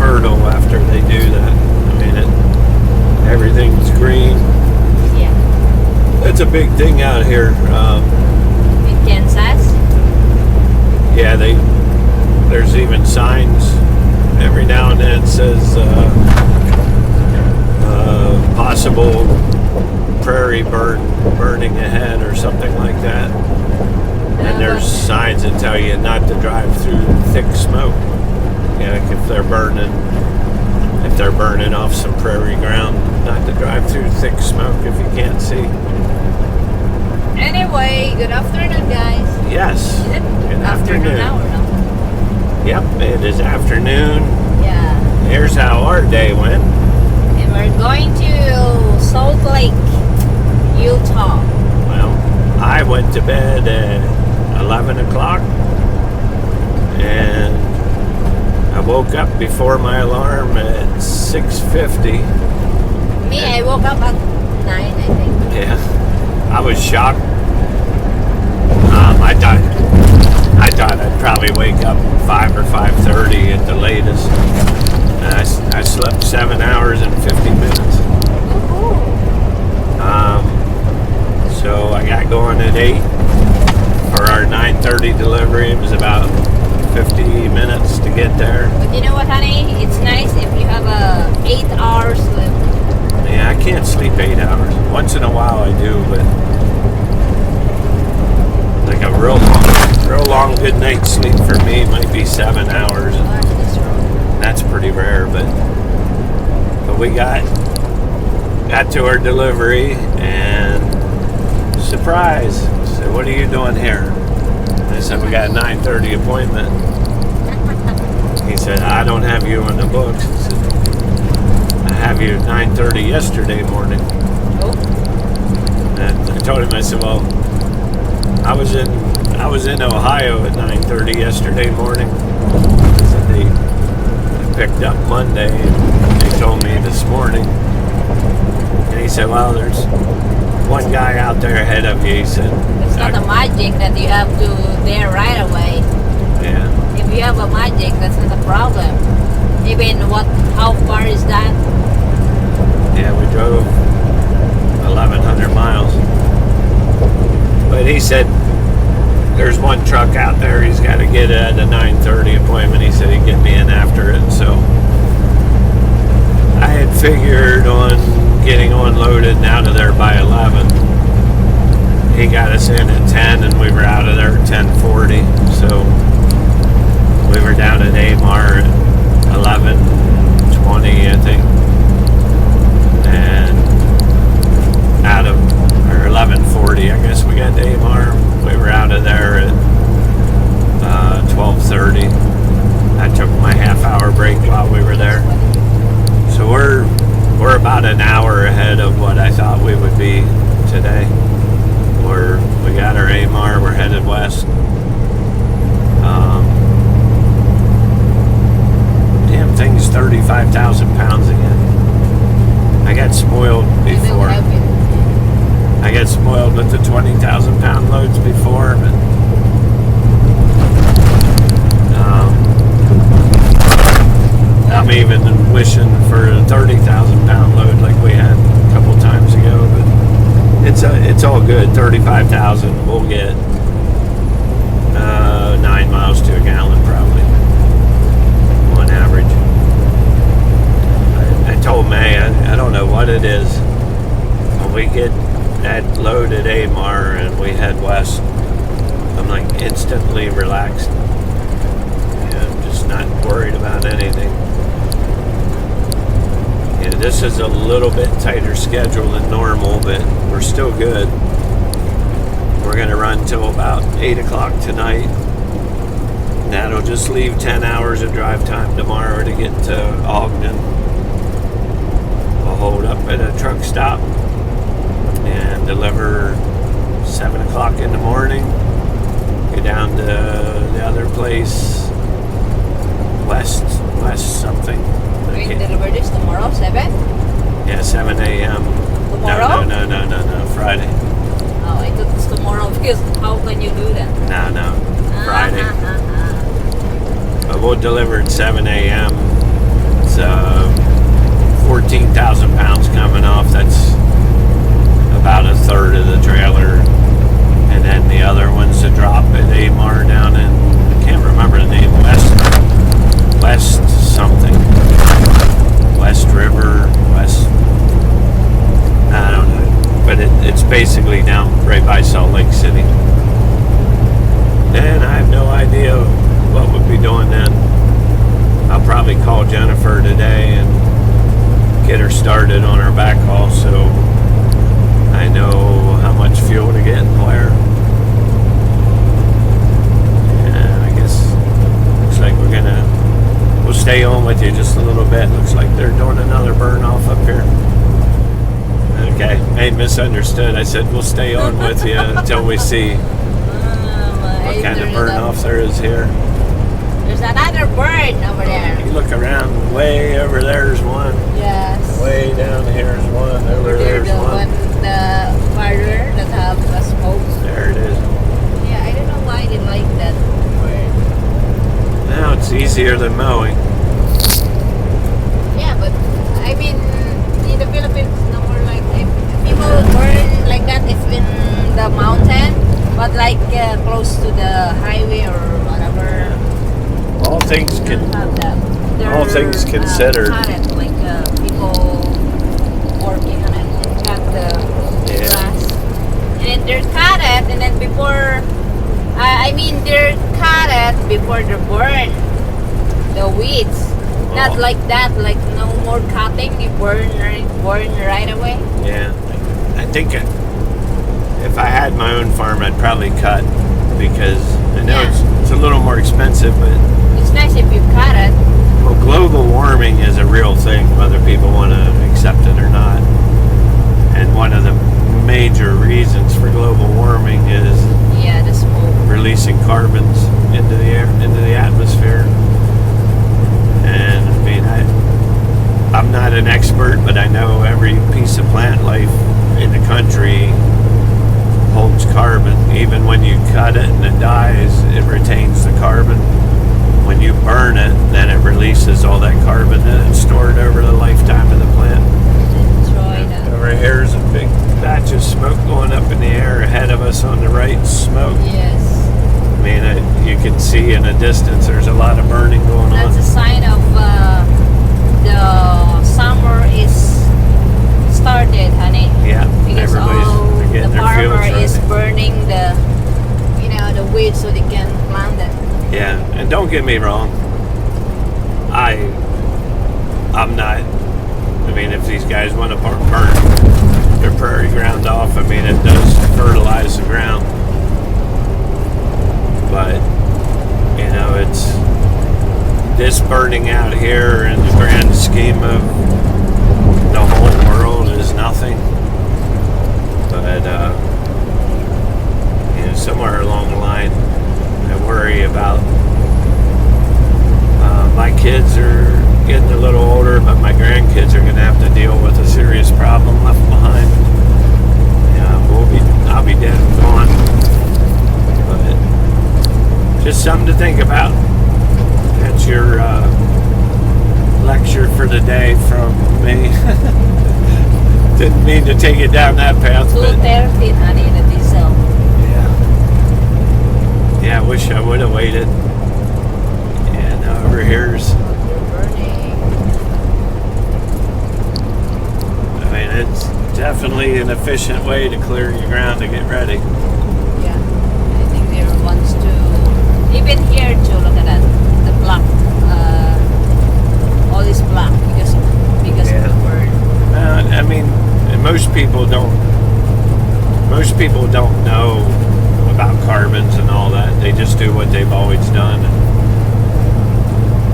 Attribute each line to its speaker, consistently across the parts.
Speaker 1: fertile after they do that. I mean, everything's green.
Speaker 2: Yeah.
Speaker 1: It's a big thing out here.
Speaker 2: In Kansas?
Speaker 1: Yeah, there's even signs every now and then. It says possible prairie burning ahead or something like that. And there's signs that tell you not to drive through thick smoke. Yeah, like if they're burning off some prairie ground, not to drive through thick smoke if you can't see.
Speaker 2: Anyway, good afternoon, guys.
Speaker 1: Yes.
Speaker 2: Is it
Speaker 1: Good afternoon.
Speaker 2: now or no?
Speaker 1: Yep, it is afternoon.
Speaker 2: Yeah.
Speaker 1: Here's how our day went.
Speaker 2: And we're going to Salt Lake, Utah.
Speaker 1: Well, I went to bed at 11 o'clock and I woke up before my alarm at 6:50.
Speaker 2: Me, I woke up at 9, I think.
Speaker 1: Yeah, I was shocked. I thought I'd probably wake up 5 or 5:30 at the latest. And I slept 7 hours and 50 minutes. So I got going at 8 for our 9:30 delivery. It was about 50 minutes to get there.
Speaker 2: But you know what, honey? It's nice if you have a 8-hour sleep.
Speaker 1: Yeah, I can't sleep 8 hours. Once in a while I do, but like a real long good night's sleep for me might be 7 hours. That's pretty rare, but we got to our delivery and surprise. So what are you doing here? I said, we got a 9:30 appointment. He said, I don't have you in the books. He said, I have you at 9:30 yesterday morning.
Speaker 2: Oh.
Speaker 1: And I told him, I said, well, I was in Ohio at 9:30 yesterday morning. So they picked up Monday and they told me this morning. And he said, well, there's one guy out there ahead of you. He said,
Speaker 2: it's not a magic that you have to there right away.
Speaker 1: Yeah.
Speaker 2: If you have a magic, that's not a problem. Even how far is that?
Speaker 1: Yeah, we drove 1,100 miles. But he said, there's one truck out there he's got to get at a 9:30 appointment. He said he'd get me in after it. So I had figured on getting unloaded and out of there by 11. He got us in at 10 and we were out of there at 10:40. So we were down at Amar at 11:20, I think. And out of, or 11:40, I guess we got to Amar. We were out of there at 12:30. I took my half-hour break while we were there. So we're about an hour ahead of what I thought we would be today. We got our Amar. We're headed west. Damn thing's 35,000 pounds again. I got spoiled before. I got spoiled with the 20,000 pound loads before, but I'm even wishing for a 30,000 pound load like we had a couple times ago. But it's all good. 35,000 we'll get 9 miles to a gallon probably on average. I told May I don't know what it is when we get that load at Amar and we head west. I'm like instantly relaxed. I'm just not worried about anything. Yeah, this is a little bit tighter schedule than normal, but we're still good. We're going to run till about 8 o'clock tonight. And that'll just leave 10 hours of drive time tomorrow to get to Ogden. We'll hold up at a truck stop and deliver 7 o'clock in the morning. Go down to the other place, west something.
Speaker 2: We deliver this tomorrow, 7?
Speaker 1: Yeah, 7 a.m.
Speaker 2: Tomorrow?
Speaker 1: No, Friday.
Speaker 2: Oh, I thought it's tomorrow because how can you do that?
Speaker 1: No, Friday. But we'll deliver at 7 a.m. It's 14,000 pounds coming off. That's about a third of the trailer. And then the other one's a drop at Amar down in, I can't remember the name, West something. West River, I don't know. But it's basically down right by Salt Lake City. And I have no idea what we'll be doing then. I'll probably call Jennifer today and get her started on her backhaul so I know how much fuel to get and where. And I guess looks like we'll stay on with you just a little bit. Looks like they're doing another burn off up here. Okay, I misunderstood. I said we'll stay on with you until we see what kind of burn off there is here.
Speaker 2: There's another bird over there.
Speaker 1: You look around, way over there's one.
Speaker 2: Yes.
Speaker 1: Way down here's one. Over there's one.
Speaker 2: The fire that have the smoke.
Speaker 1: There it is.
Speaker 2: Yeah, I don't know why they like that bird.
Speaker 1: Now it's easier than mowing.
Speaker 2: Yeah, but I mean, in the Philippines, no more like people burn like that. It's in the mountain, but like close to the highway or whatever.
Speaker 1: All things
Speaker 2: They don't have that.
Speaker 1: all things considered.
Speaker 2: Cut it, like people working on it and cut the grass. And then they're cut it, and then before, they're cut it before they burn the weeds. Not like that, like no more cutting, you burn right away.
Speaker 1: Yeah, I think if I had my own farm, I'd probably cut because I know it's a little more expensive, but
Speaker 2: it's nice if you cut it.
Speaker 1: Well, global warming is a real thing, whether people want to accept it or not. And one of the major reasons for global warming is
Speaker 2: the smoke.
Speaker 1: Releasing carbons into the air, into the atmosphere. And I mean, I'm not an expert, but I know every piece of plant life in the country holds carbon. Even when you cut it and it dies, it retains the carbon. When you burn it, then it releases all that carbon and it's stored over the lifetime of the plant. Over here's a big batch of smoke going up in the air ahead of us on the right. Smoke.
Speaker 2: Yes.
Speaker 1: I mean, you can see in the distance there's a lot of burning going on.
Speaker 2: That's a sign of the summer is started, honey.
Speaker 1: Yeah,
Speaker 2: because
Speaker 1: everybody's getting
Speaker 2: the
Speaker 1: their fields
Speaker 2: farmer is
Speaker 1: ready.
Speaker 2: burning the weeds so they can plant it.
Speaker 1: Yeah, and don't get me wrong. I'm not. I mean, if these guys want to burn their prairie ground off, I mean, it does fertilize the ground. But, it's this burning out here in the grand scheme of the whole world is nothing. But, somewhere along the line, I worry about my kids are getting a little older, but my grandkids are going to have to deal with a serious problem left behind. I'll be dead and gone. But just something to think about. That's your lecture for the day from me. Didn't mean to take it down that path, but
Speaker 2: 230, honey, the diesel.
Speaker 1: yeah, I wish I would have waited. And over here's, I mean, it's definitely an efficient way to clear your ground to get ready.
Speaker 2: Yeah, I think there wants to, even here too, look at that, the block, all this block because of the bird.
Speaker 1: I mean, most people don't know about carbons and all that. They just do what they've always done.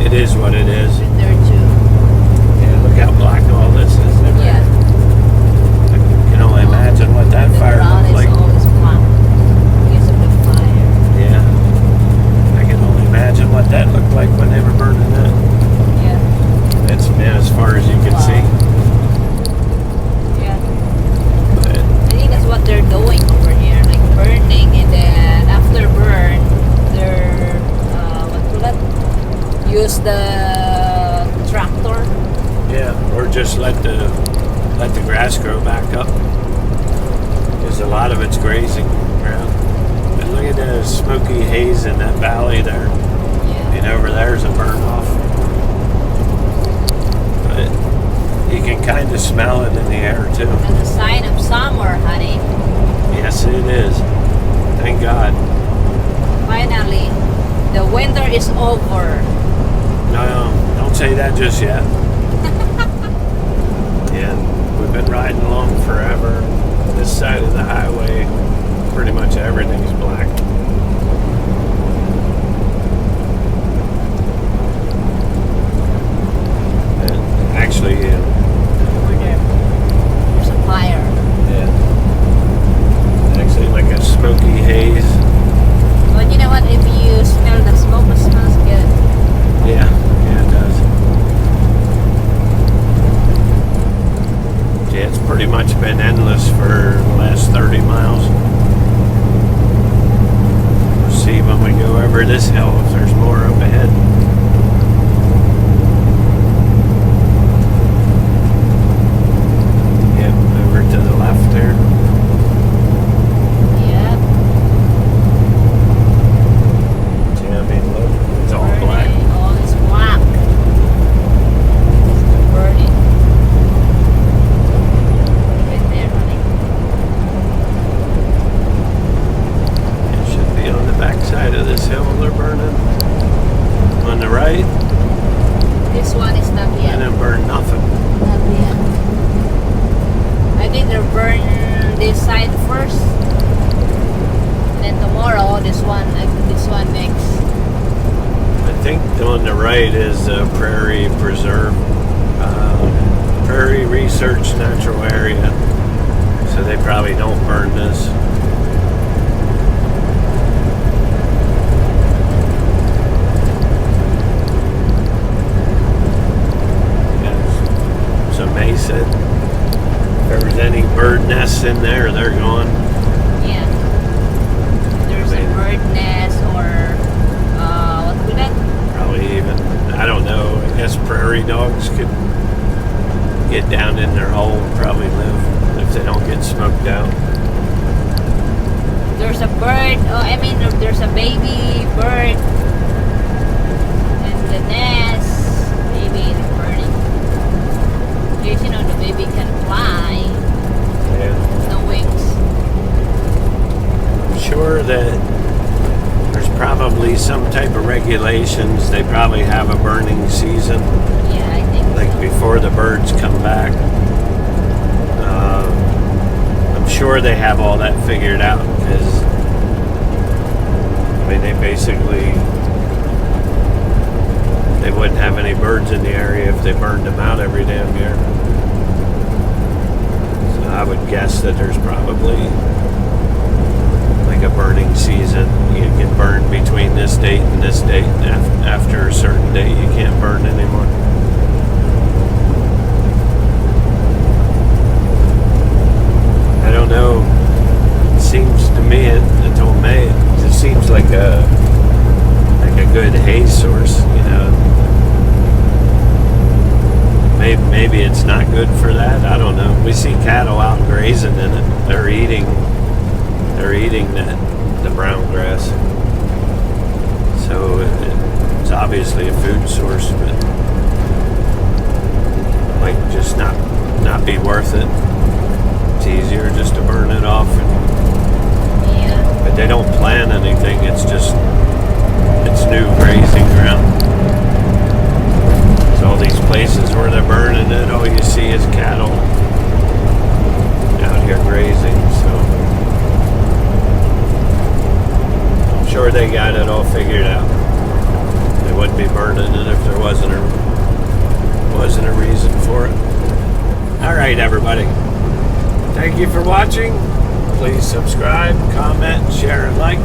Speaker 1: It is what it is.
Speaker 2: There too.
Speaker 1: Yeah, look how black all this is.
Speaker 2: Yeah.
Speaker 1: I can only imagine what that fire looked like.
Speaker 2: The ground is always black because of the fire.
Speaker 1: Yeah. I can only imagine what that looked like when they were burning that.
Speaker 2: Yeah.
Speaker 1: It's been as far as you can see.
Speaker 2: Yeah.
Speaker 1: But
Speaker 2: I think that's what they're doing over here, like burning, and then after burn, they're use the tractor.
Speaker 1: Yeah, or just let the grass grow back up. Because a lot of it's grazing ground. And look at the smoky haze in that valley there.
Speaker 2: Yeah.
Speaker 1: And over there's a burn off. But you can kind of smell it in the air too.
Speaker 2: That's a sign of summer, honey.
Speaker 1: Yes, it is. Thank God.
Speaker 2: Finally, the winter is over.
Speaker 1: No, don't say that just yet. Yeah, we've been riding along forever. This side of the highway, pretty much everything's black. And actually,
Speaker 2: Over there, there's a fire.
Speaker 1: yeah, actually like a smoky haze.
Speaker 2: But you know what? If you smell the smoke, it smells good.
Speaker 1: Yeah, it does. Yeah, it's pretty much been endless for the last 30 miles. We'll see when we go over this hill if there's more up ahead. Yep, over to the left there.
Speaker 2: Yeah.
Speaker 1: Yeah, I mean, look, it's all black.
Speaker 2: All is black. It's burning. Right there, honey.
Speaker 1: It should be on the back side of this hill they're burning. On the right,
Speaker 2: This one is not yet.
Speaker 1: and then burn nothing.
Speaker 2: Not yet. I think they're burning this side first. And then tomorrow, this one next.
Speaker 1: I think on the right is Prairie Preserve, Prairie Research Natural Area. So they probably don't burn this. Yes. So May said if there was any bird nests in there, they're gone.
Speaker 2: Yeah. There's a bird nest or what was that?
Speaker 1: Probably even, I don't know, I guess prairie dogs could get down in their hole and probably live if they don't get smoked out.
Speaker 2: There's a bird. There's a baby bird in the nest. Maybe it's burning. Because the baby can fly.
Speaker 1: Yeah.
Speaker 2: No wings.
Speaker 1: I'm sure that there's probably some type of regulations. They probably have a burning season,
Speaker 2: Yeah, I think
Speaker 1: like
Speaker 2: so.
Speaker 1: before the birds come back. I'm sure they have all that figured out because, I mean, they wouldn't have any birds in the area if they burned them out every damn year. So I would guess that there's probably like a burning season. You can burn between this date and this date. After a certain date, you can't burn anymore. I don't know. It seems to me, I told May, it just seems like a good haze source. Maybe it's not good for that. I don't know. We see cattle out grazing in it. They're eating the brown grass. So it's obviously a food source, but might just not be worth it. It's easier just to burn it off.
Speaker 2: Yeah.
Speaker 1: But they don't plant anything. It's new grazing ground. So all these places where they're burning it, all you see is cattle out here grazing. So I'm sure they got it all figured out. They wouldn't be burning it if there wasn't a reason for it. All right, everybody. Thank you for watching. Please subscribe, comment, share, and like.